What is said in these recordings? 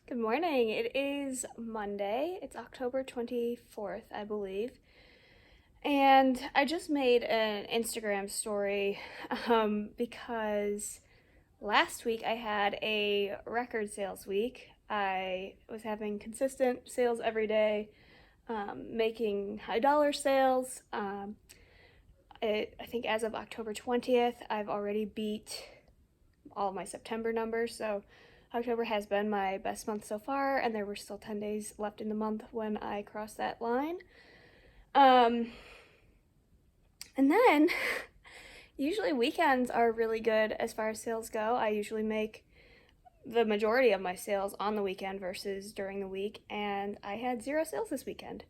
Good morning. It is Monday. It's October 24th, I believe. And I just made an Instagram story because last week I had a record sales week. I was having consistent sales every day, making high dollar sales. I think as of October 20th, I've already beat all of my September numbers, so October has been my best month so far, and there were still 10 days left in the month when I crossed that line. And then usually weekends are really good as far as sales go. I usually make the majority of my sales on the weekend versus during the week, and I had 0 sales this weekend.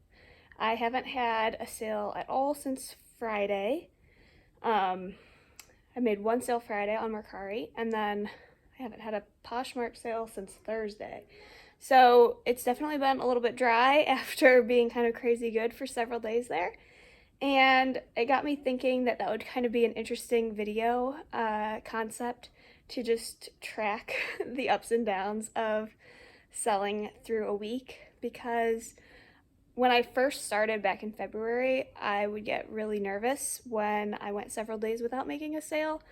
I haven't had a sale at all since Friday. I made 1 sale Friday on Mercari, and then I haven't had a Poshmark sale since Thursday. So it's definitely been a little bit dry after being kind of crazy good for several days there. And it got me thinking that would kind of be an interesting video concept to just track the ups and downs of selling through a week, because when I first started back in February, I would get really nervous when I went several days without making a sale.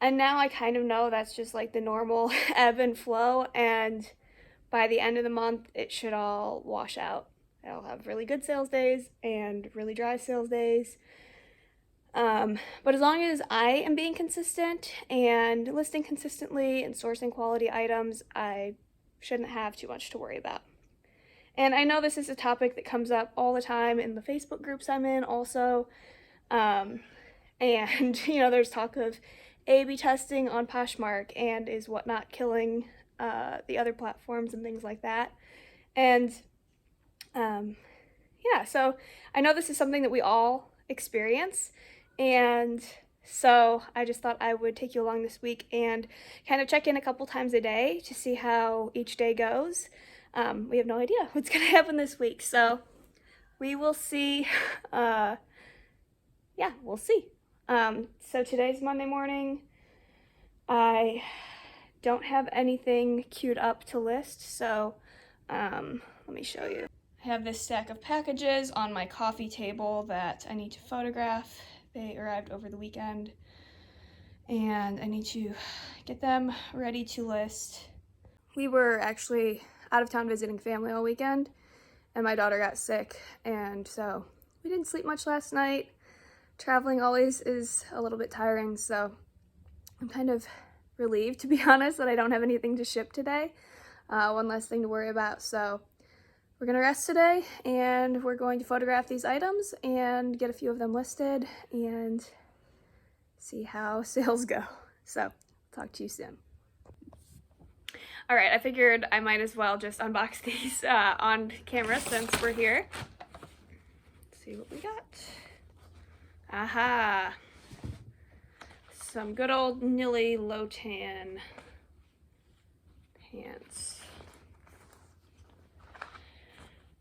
And now I kind of know that's just like the normal ebb and flow, and by the end of the month, it should all wash out. I'll have really good sales days and really dry sales days. But as long as I am being consistent and listing consistently and sourcing quality items, I shouldn't have too much to worry about. And I know this is a topic that comes up all the time in the Facebook groups I'm in also. And, there's talk of A/B testing on Poshmark and is whatnot killing the other platforms and things like that. And so I know this is something that we all experience, and so I just thought I would take you along this week and kind of check in a couple times a day to see how each day goes. We have no idea what's going to happen this week, so we will see. We'll see. So today's Monday morning. I don't have anything queued up to list, so let me show you. I have this stack of packages on my coffee table that I need to photograph. They arrived over the weekend, and I need to get them ready to list. We were actually out of town visiting family all weekend, and my daughter got sick, and so we didn't sleep much last night. Traveling always is a little bit tiring, so I'm kind of relieved, to be honest, that I don't have anything to ship today. One less thing to worry about. So we're gonna rest today, and we're going to photograph these items and get a few of them listed and see how sales go. So talk to you soon. All right, I figured I might as well just unbox these on camera since we're here. Let's see what we got. Aha! Some good old Nilly Lotan pants.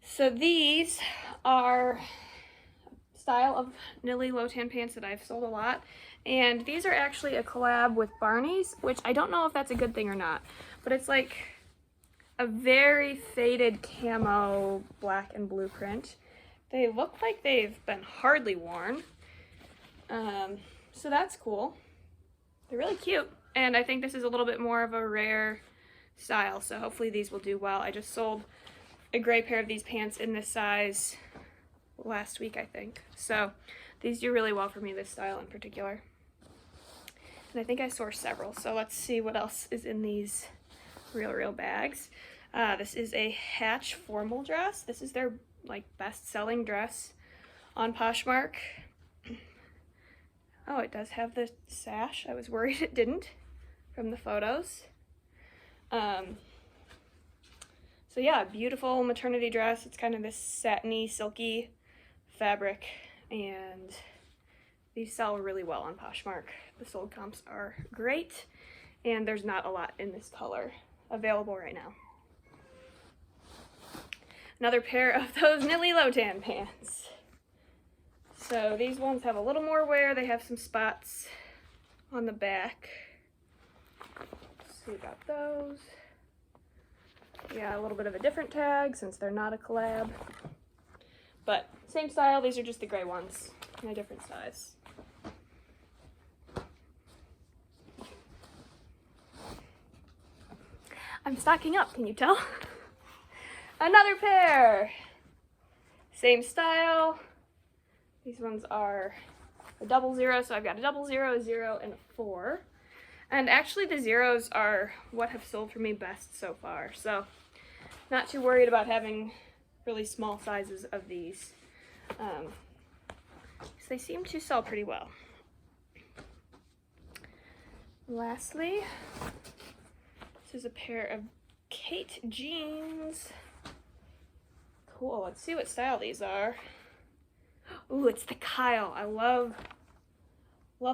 So these are a style of Nilly Lotan pants that I've sold a lot, and these are actually a collab with Barney's, which I don't know if that's a good thing or not, but it's like a very faded camo black and blue print. They look like they've been hardly worn, so that's cool. They're really cute, and I think this is a little bit more of a rare style, so hopefully these will do well. I just sold a gray pair of these pants in this size last week, I think, so these do really well for me, this style in particular. And I think I sourced several, so let's see what else is in these real bags. This is a Hatch formal dress. This is their best-selling dress on Poshmark. Oh, it does have the sash. I was worried it didn't from the photos. So yeah, beautiful maternity dress. It's kind of this satiny, silky fabric, and these sell really well on Poshmark. The sold comps are great, and there's not a lot in this color available right now. Another pair of those Nilly Lotan pants. So these ones have a little more wear. They have some spots on the back. So we got those. Yeah, a little bit of a different tag since they're not a collab. But same style, these are just the gray ones in a different size. I'm stocking up, can you tell? Another pair! Same style. These ones are a 00, so I've got a 00, a 0, and a 4. And actually the zeros are what have sold for me best so far, so not too worried about having really small sizes of these. So they seem to sell pretty well. Lastly, this is a pair of Kate jeans. Cool, let's see what style these are. Ooh, it's the Kyle. I love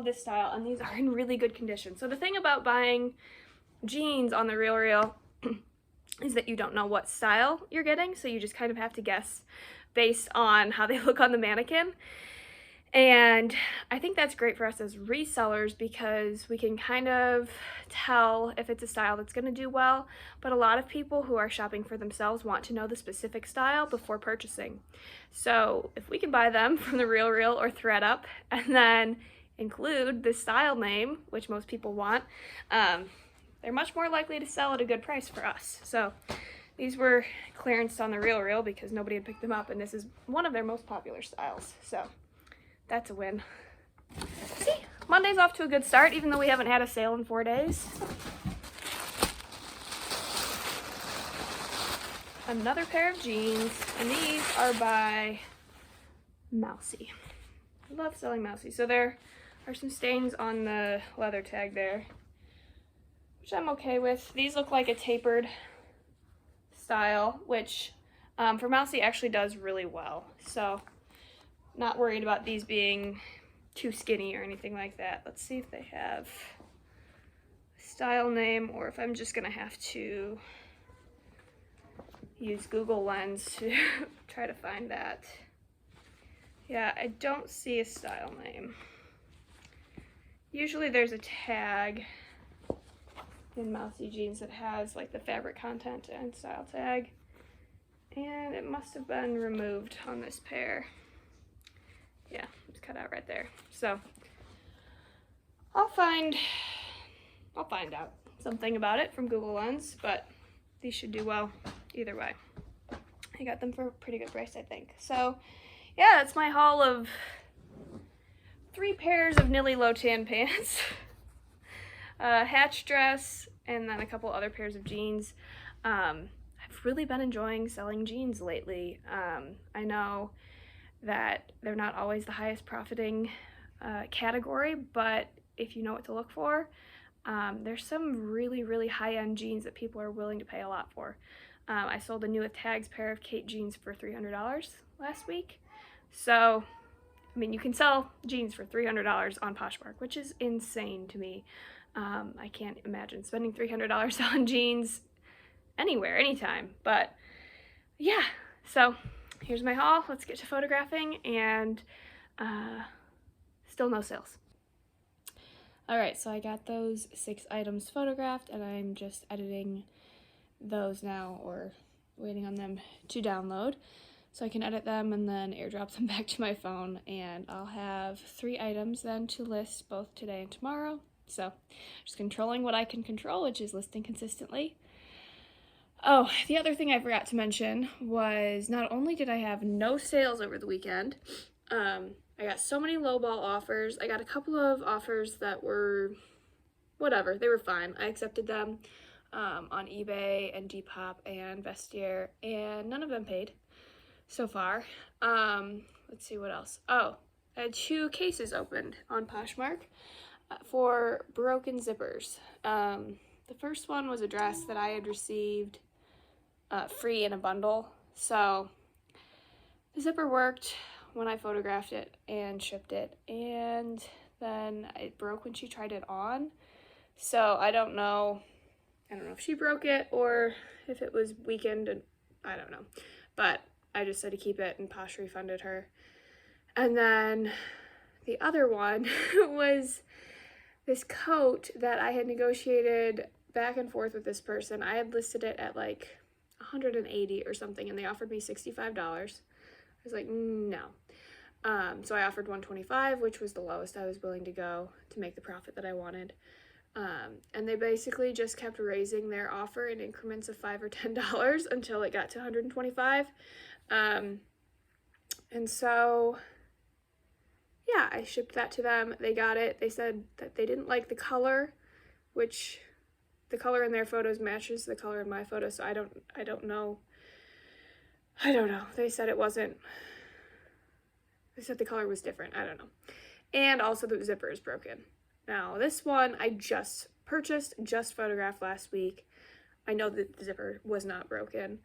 this style, and these are in really good condition. So the thing about buying jeans on the RealReal is that you don't know what style you're getting, so you just kind of have to guess based on how they look on the mannequin. And I think that's great for us as resellers because we can kind of tell if it's a style that's going to do well, but a lot of people who are shopping for themselves want to know the specific style before purchasing. So if we can buy them from the RealReal or ThredUp and then include the style name, which most people want, they're much more likely to sell at a good price for us. So these were clearanced on the RealReal because nobody had picked them up, and this is one of their most popular styles. So that's a win. See, Monday's off to a good start, even though we haven't had a sale in 4 days. Another pair of jeans, and these are by Mousy. I love selling Mousy. So there are some stains on the leather tag there, which I'm okay with. These look like a tapered style, which for Mousy actually does really well. So not worried about these being too skinny or anything like that. Let's see if they have a style name or if I'm just gonna have to use Google Lens to try to find that. Yeah, I don't see a style name. Usually there's a tag in Mousy jeans that has like the fabric content and style tag, and it must have been removed on this pair. Yeah, it's cut out right there. So I'll find out something about it from Google Lens, but these should do well either way. I got them for a pretty good price, I think. So yeah, that's my haul of 3 pairs of Nilly low tan pants, a hatch dress, and then a couple other pairs of jeans. I've really been enjoying selling jeans lately. I know that they're not always the highest profiting category, but if you know what to look for, there's some really high-end jeans that people are willing to pay a lot for. I sold a new with tags pair of Kate jeans for $300 last week. So, I mean, you can sell jeans for $300 on Poshmark, which is insane to me. I can't imagine spending $300 on jeans anywhere, anytime, but yeah, so here's my haul. Let's get to photographing, and still no sales. Alright, so I got those 6 items photographed, and I'm just editing those now, or waiting on them to download so I can edit them and then airdrop them back to my phone, and I'll have 3 items then to list both today and tomorrow. So just controlling what I can control, which is listing consistently. Oh, the other thing I forgot to mention was not only did I have no sales over the weekend, I got so many lowball offers. I got a couple of offers that were whatever, they were fine. I accepted them on eBay and Depop and Vestiaire, and none of them paid so far. Let's see what else. Oh, I had 2 cases opened on Poshmark for broken zippers. The first one was a dress that I had received free in a bundle, so the zipper worked when I photographed it and shipped it, and then it broke when she tried it on. So I don't know if she broke it or if it was weakened, and I don't know, but I just said to keep it, and Posh refunded her. And then the other one was this coat that I had negotiated back and forth with this person. I had listed it at like 180 or something, and they offered me $65. I was like, no. So I offered 125, which was the lowest I was willing to go to make the profit that I wanted. And they basically just kept raising their offer in increments of $5 or $10 until it got to 125. And so, yeah, I shipped that to them. They got it. They said that they didn't like the color, which the color in their photos matches the color in my photos, so I don't know. They said they said the color was different. I don't know. And also the zipper is broken. Now, this one I just purchased, just photographed last week. I know that the zipper was not broken.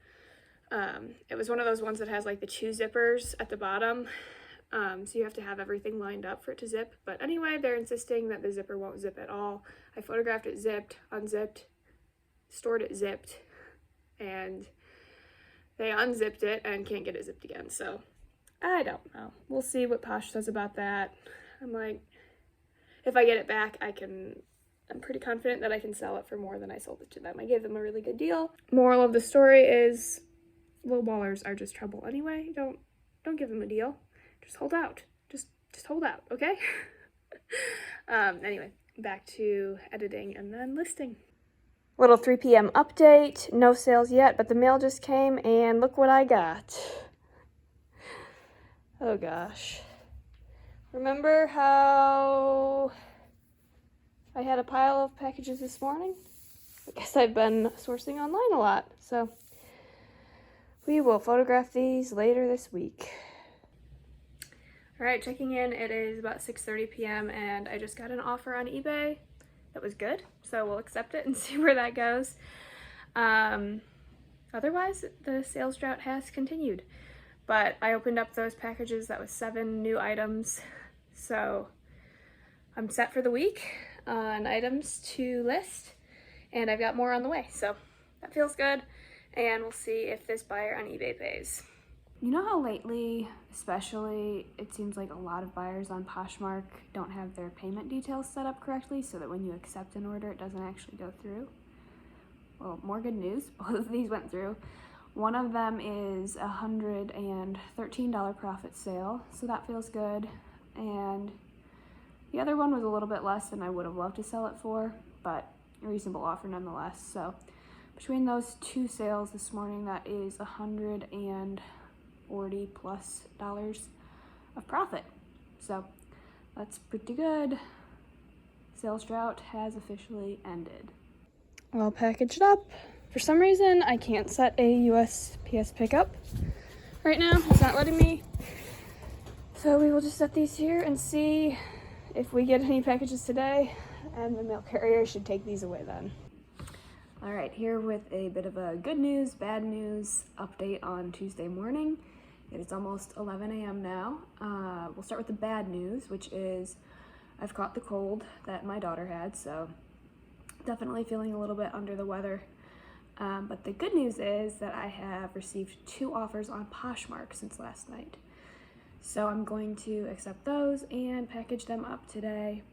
It was one of those ones that has like the 2 zippers at the bottom. So you have to have everything lined up for it to zip. But anyway, they're insisting that the zipper won't zip at all. I photographed it zipped, unzipped, stored it zipped, and they unzipped it and can't get it zipped again. So I don't know. We'll see what Posh says about that. I'm like, if I get it back, I'm pretty confident that I can sell it for more than I sold it to them. I gave them a really good deal. Moral of the story is lowballers are just trouble anyway. Don't give them a deal. Just hold out. Just hold out, okay? Anyway, back to editing and then listing. Little 3 p.m. update. No sales yet, but the mail just came and look what I got. Oh gosh. Remember how I had a pile of packages this morning? I guess I've been sourcing online a lot, so we will photograph these later this week. All right, checking in. It is about 6:30 p.m. and I just got an offer on eBay that was good, so we'll accept it and see where that goes. Otherwise, the sales drought has continued, but I opened up those packages. That was 7 new items, so I'm set for the week on items to list, and I've got more on the way, so that feels good, and we'll see if this buyer on eBay pays. You know how lately, especially, it seems like a lot of buyers on Poshmark don't have their payment details set up correctly so that when you accept an order, it doesn't actually go through? Well, more good news. Both of these went through. One of them is a $113 profit sale, so that feels good. And the other one was a little bit less than I would have loved to sell it for, but a reasonable offer nonetheless. So between those 2 sales this morning, that is $140+ of profit. So that's pretty good. Sales drought has officially ended. All packaged up. For some reason, I can't set a USPS pickup right now. It's not letting me. So we will just set these here and see if we get any packages today, and the mail carrier should take these away then. All right, here with a bit of a good news, bad news update on Tuesday morning. It is almost 11 a.m. now. We'll start with the bad news, which is I've caught the cold that my daughter had, so definitely feeling a little bit under the weather. But the good news is that I have received 2 offers on Poshmark since last night. So I'm going to accept those and package them up today.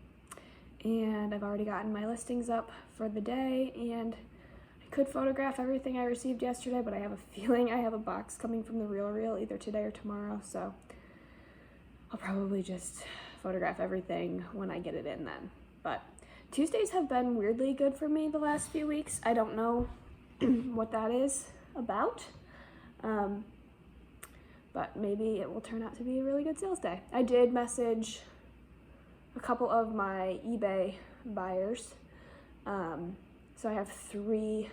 And I've already gotten my listings up for the day, and I could photograph everything I received yesterday, but I have a feeling I have a box coming from the Reel either today or tomorrow, so I'll probably just photograph everything when I get it in then. But Tuesdays have been weirdly good for me the last few weeks. I don't know what that is about, but maybe it will turn out to be a really good sales day. I did message a couple of my eBay buyers, so I have 3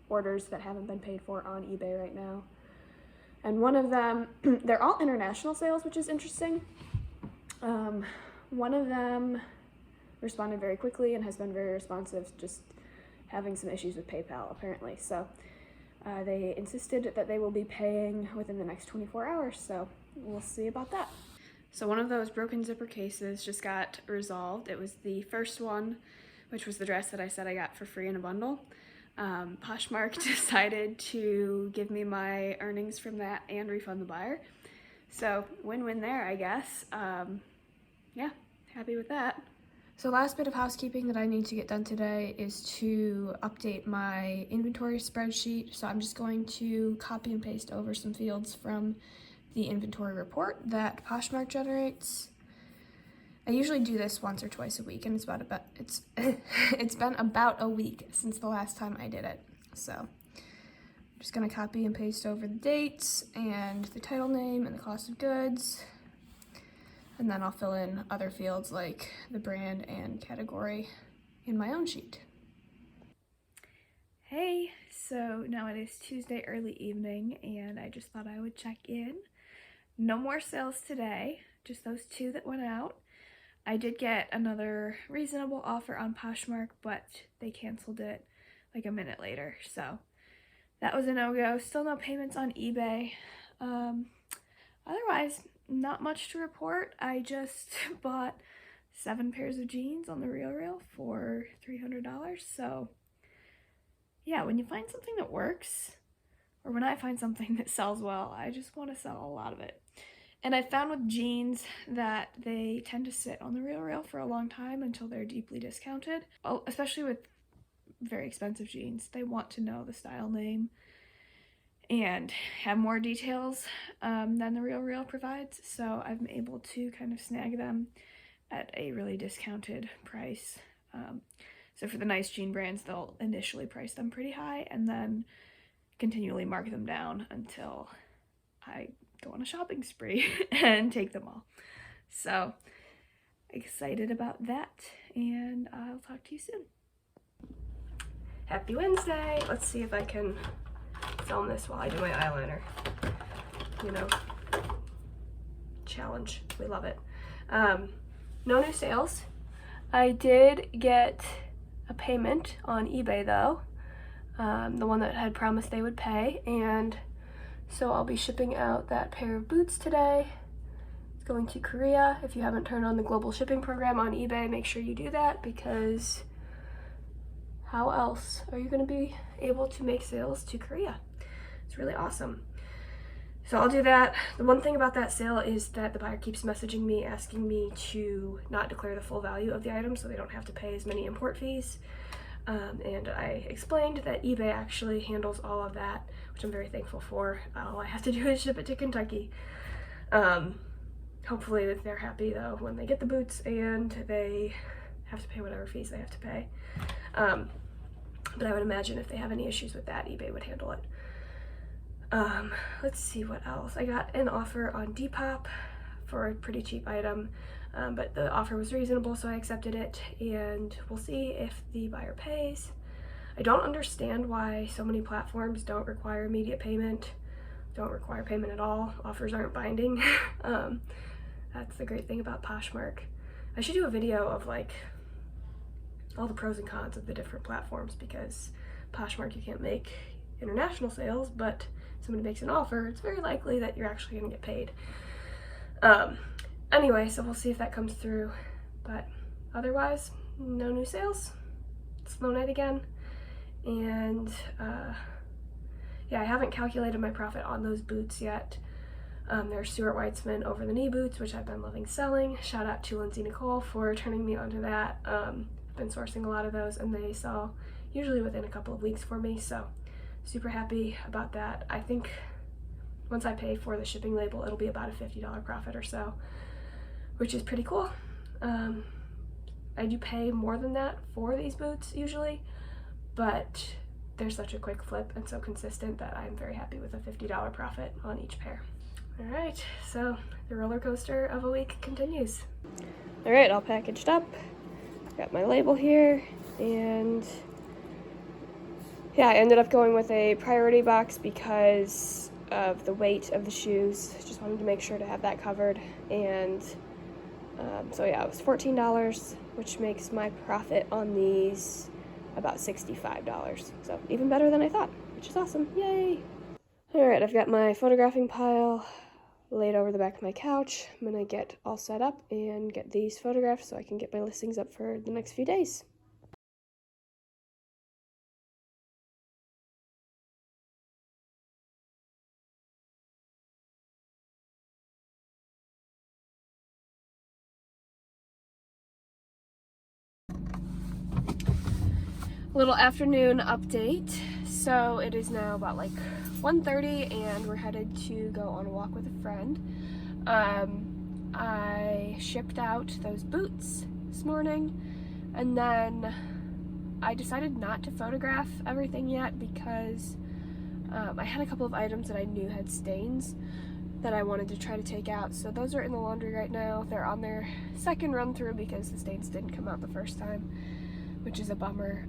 orders that haven't been paid for on eBay right now, and one of them, they're all international sales, which is interesting. One of them responded very quickly and has been very responsive, just having some issues with PayPal apparently. So they insisted that they will be paying within the next 24 hours, so we'll see about that. So one of those broken zipper cases just got resolved. It was the first one, which was the dress that I said I got for free in a bundle. Poshmark decided to give me my earnings from that and refund the buyer. So win-win there, I guess. Yeah, happy with that. So last bit of housekeeping that I need to get done today is to update my inventory spreadsheet. So I'm just going to copy and paste over some fields from the inventory report that Poshmark generates. I usually do this once or twice a week, and it's been about a week since the last time I did it. So I'm just gonna copy and paste over the dates and the title name and the cost of goods. And then I'll fill in other fields like the brand and category in my own sheet. Hey, so now it is Tuesday early evening and I just thought I would check in. No more sales today, just those 2 that went out. I did get another reasonable offer on Poshmark, but they canceled it like a minute later, so that was a no-go. Still no payments on eBay. Otherwise, not much to report. I just bought 7 pairs of jeans on the RealReal for $300, so yeah, when you find something that works, or when I find something that sells well, I just want to sell a lot of it. And I found with jeans that they tend to sit on the RealReal for a long time until they're deeply discounted. Oh, especially with very expensive jeans. They want to know the style name and have more details than the RealReal provides. So I'm able to kind of snag them at a really discounted price. So for the nice jean brands, they'll initially price them pretty high and then continually mark them down until I go on a shopping spree and take them all. So excited about that, and I'll talk to you soon. Happy Wednesday! Let's see if I can film this while I do my eyeliner. You know, challenge. We love it. No new sales. I did get a payment on eBay though, the one that had promised they would pay, and so I'll be shipping out that pair of boots today. It's going to Korea. If you haven't turned on the global shipping program on eBay, make sure you do that, because how else are you going to be able to make sales to Korea? It's really awesome. So I'll do that. The one thing about that sale is that the buyer keeps messaging me asking me to not declare the full value of the item so they don't have to pay as many import fees. And I explained that eBay actually handles all of that, which I'm very thankful for. All I have to do is ship it to Kentucky. Hopefully they're happy though when they get the boots and they have to pay whatever fees they have to pay. But I would imagine if they have any issues with that, eBay would handle it. Let's see what else. I got an offer on Depop for a pretty cheap item, but the offer was reasonable, so I accepted it, and we'll see if the buyer pays. I don't understand why so many platforms don't require immediate payment, don't require payment at all. Offers aren't binding. That's the great thing about Poshmark. I should do a video of like all the pros and cons of the different platforms, because Poshmark you can't make international sales, but somebody makes an offer, it's very likely that you're actually going to get paid. Anyway, so we'll see if that comes through, but otherwise, no new sales. Slow night again, and yeah, I haven't calculated my profit on those boots yet. There's Stuart Weitzman over the knee boots, which I've been loving selling. Shout out to Lindsay Nicole for turning me onto that. I've been sourcing a lot of those, and they sell usually within a couple of weeks for me, so super happy about that. I think once I pay for the shipping label, it'll be about a $50 profit or so, which is pretty cool. I do pay more than that for these boots usually, but they're such a quick flip and so consistent that I'm very happy with a $50 profit on each pair. All right, so the roller coaster of a week continues. All right, all packaged up. Got my label here, and yeah, I ended up going with a priority box because of the weight of the shoes. Just wanted to make sure to have that covered. And so yeah, it was $14, which makes my profit on these about $65. So even better than I thought, which is awesome. Yay! All right, I've got my photographing pile laid over the back of my couch. I'm gonna get all set up and get these photographed so I can get my listings up for the next few days. Little afternoon update. So it is now about like 1:30 and we're headed to go on a walk with a friend. I shipped out those boots this morning, and then I decided not to photograph everything yet because I had a couple of items that I knew had stains that I wanted to try to take out. So those are in the laundry right now. They're on their second run through because the stains didn't come out the first time, which is a bummer.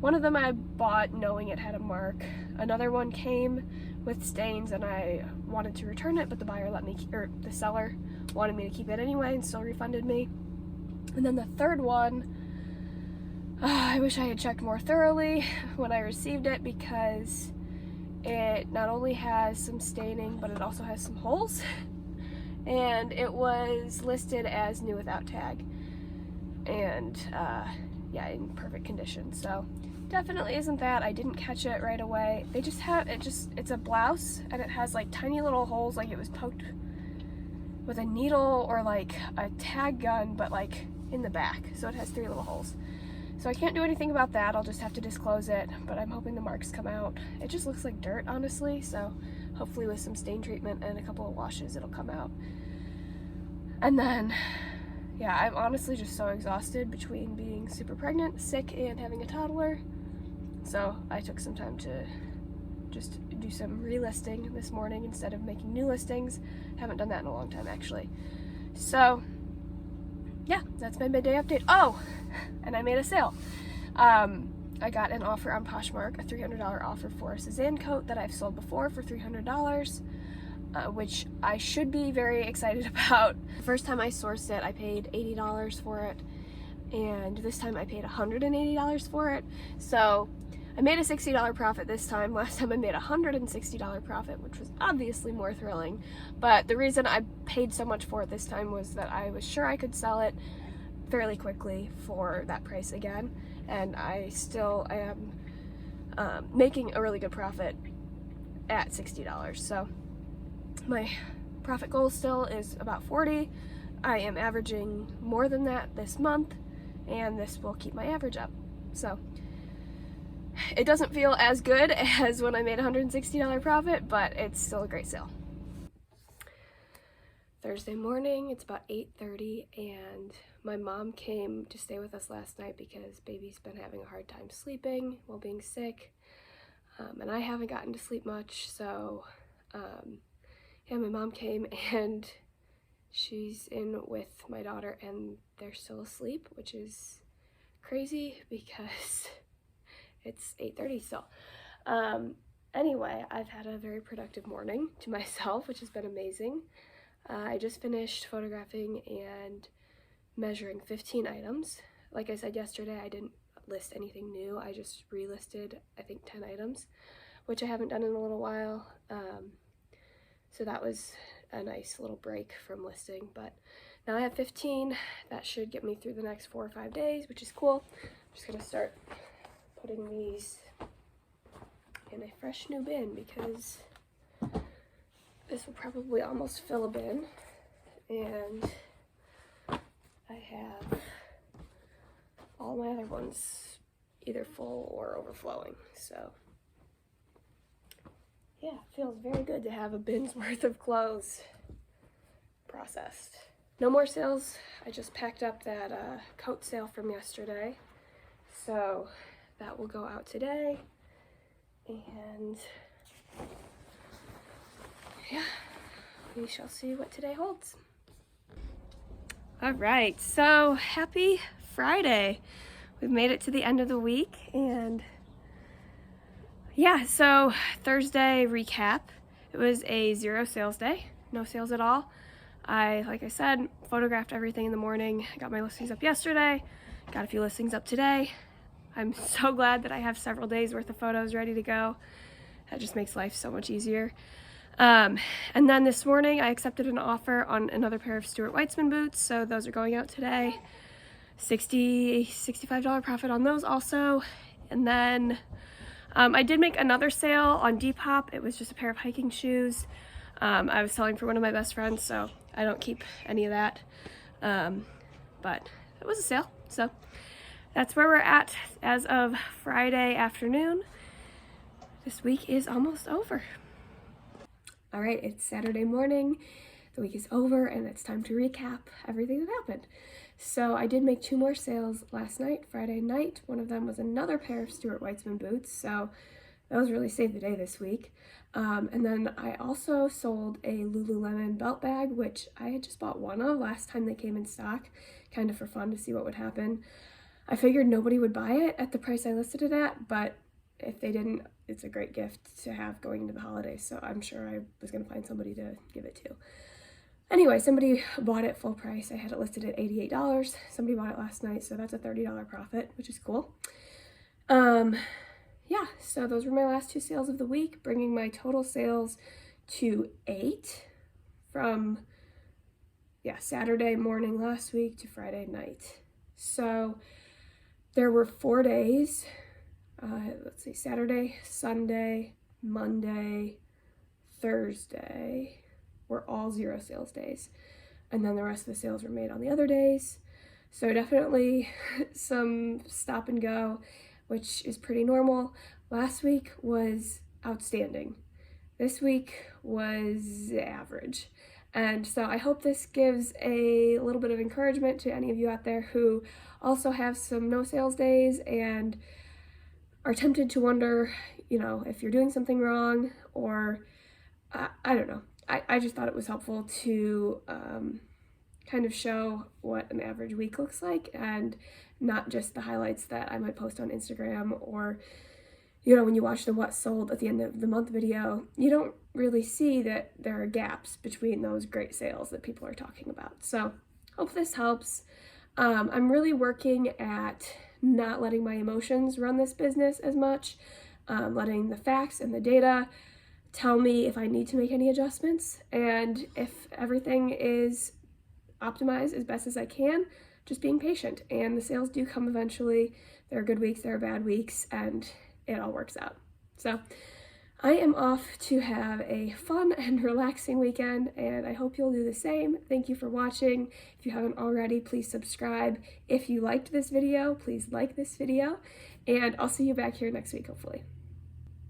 One of them I bought knowing it had a mark. Another one came with stains and I wanted to return it, but the buyer let me, or the seller wanted me to keep it anyway and still refunded me. And then the third one, I wish I had checked more thoroughly when I received it because it not only has some staining, but it also has some holes. And it was listed as new without tag. And yeah, in perfect condition. So definitely isn't that. I didn't catch it right away. They just have, it's a blouse and it has like tiny little holes like it was poked with a needle or like a tag gun, but like in the back. So it has 3 little holes. So I can't do anything about that. I'll just have to disclose it, but I'm hoping the marks come out. It just looks like dirt, honestly. So hopefully with some stain treatment and a couple of washes, it'll come out. And then, yeah, I'm honestly just so exhausted between being super pregnant, sick, and having a toddler. So I took some time to just do some relisting this morning instead of making new listings. Haven't done that in a long time, actually. So yeah, that's my midday update. Oh, and I made a sale. I got an offer on Poshmark, a $300 offer for a Suzanne coat that I've sold before for $300. Which I should be very excited about. The first time I sourced it, I paid $80 for it, and this time I paid $180 for it. So I made a $60 profit this time. Last time I made a $160 profit, which was obviously more thrilling. But the reason I paid so much for it this time was that I was sure I could sell it fairly quickly for that price again, and I still am making a really good profit at $60. So my profit goal still is about 40. I am averaging more than that this month, and this will keep my average up. So it doesn't feel as good as when I made a $160 profit, but it's still a great sale. Thursday morning, it's about 8:30, and my mom came to stay with us last night because baby's been having a hard time sleeping while being sick, and I haven't gotten to sleep much, so yeah, my mom came and she's in with my daughter and they're still asleep, which is crazy because it's 8:30 still. Anyway, I've had a very productive morning to myself, which has been amazing. I just finished photographing and measuring 15 items. Like I said yesterday, I didn't list anything new. I just relisted, I think, 10 items, which I haven't done in a little while. So that was a nice little break from listing, but now I have 15. That should get me through the next 4 or 5 days, which is cool. I'm just gonna start putting these in a fresh new bin because this will probably almost fill a bin, and I have all my other ones either full or overflowing, so yeah, it feels very good to have a bin's worth of clothes processed. No more sales. I just packed up that coat sale from yesterday, so that will go out today, and yeah, we shall see what today holds. All right, so happy Friday. We've made it to the end of the week, and yeah, so Thursday recap. It was a 0 sales day, no sales at all. Like I said, photographed everything in the morning. Got my listings up yesterday, got a few listings up today. I'm so glad that I have several days worth of photos ready to go. That just makes life so much easier. And then this morning I accepted an offer on another pair of Stuart Weitzman boots, so those are going out today. $65 profit on those also. And then I did make another sale on Depop. It was just a pair of hiking shoes. I was selling for one of my best friends, so I don't keep any of that. But it was a sale, so that's where we're at as of Friday afternoon. This week is almost over. All right, it's Saturday morning. The week is over and it's time to recap everything that happened. So I did make 2 more sales last night, Friday night. One of them was another pair of Stuart Weitzman boots, so those really saved the day this week. And then I also sold a Lululemon belt bag, which I had just bought one of last time they came in stock, kind of for fun to see what would happen. I figured nobody would buy it at the price I listed it at, but if they didn't, it's a great gift to have going into the holidays, so I'm sure I was going to find somebody to give it to. Anyway, somebody bought it full price. I had it listed at $88. Somebody bought it last night, so that's a $30 profit, which is cool. Yeah, so those were my last 2 sales of the week, bringing my total sales to 8 from, Saturday morning last week to Friday night. So there were 4 days, let's see, Saturday, Sunday, Monday, Thursday were all 0 sales days. And then the rest of the sales were made on the other days. So definitely some stop and go, which is pretty normal. Last week was outstanding. This week was average. And so I hope this gives a little bit of encouragement to any of you out there who also have some no sales days and are tempted to wonder, if you're doing something wrong, or I don't know. I just thought it was helpful to kind of show what an average week looks like and not just the highlights that I might post on Instagram, or when you watch the what sold at the end of the month video, you don't really see that there are gaps between those great sales that people are talking about. So hope this helps. I'm really working at not letting my emotions run this business as much, letting the facts and the data tell me if I need to make any adjustments, and if everything is optimized as best as I can, just being patient. And the sales do come eventually. There are good weeks, there are bad weeks, and it all works out. So I am off to have a fun and relaxing weekend, and I hope you'll do the same. Thank you for watching. If you haven't already, please subscribe. If you liked this video, please like this video, and I'll see you back here next week, hopefully.